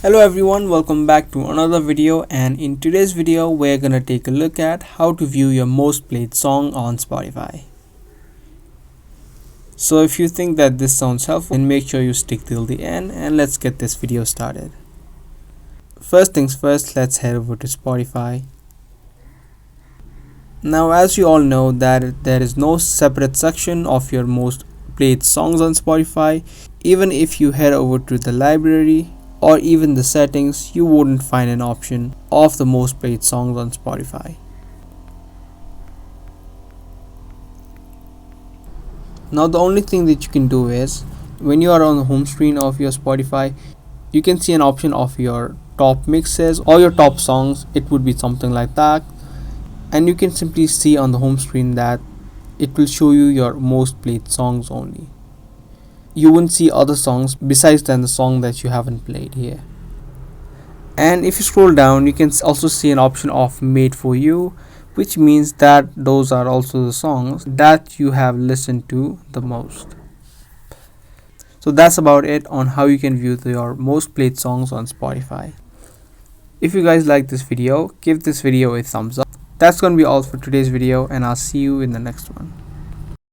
Hello everyone, welcome back to another video, and in today's video we're gonna take a look at how to view your most played song on Spotify. So if you think that this sounds helpful, then make sure you stick till the end and let's get this video started. First things first, let's head over to Spotify. Now as you all know that there is no separate section of your most played songs on Spotify. Even if you head over to the library or even the settings, you wouldn't find an option of the most played songs on Spotify. Now the only thing that you can do is, when you are on the home screen of your Spotify, you can see an option of your top mixes or your top songs. It would be something like that, and you can simply see on the home screen that it will show you your most played songs only. You won't see other songs besides than the song that you haven't played here. And if you scroll down, you can also see an option of made for you, which means that those are also the songs that you have listened to the most. So that's about it on how you can view your most played songs on Spotify. If you guys like this video, give this video a thumbs up. That's gonna be all for today's video, and I'll see you in the next one.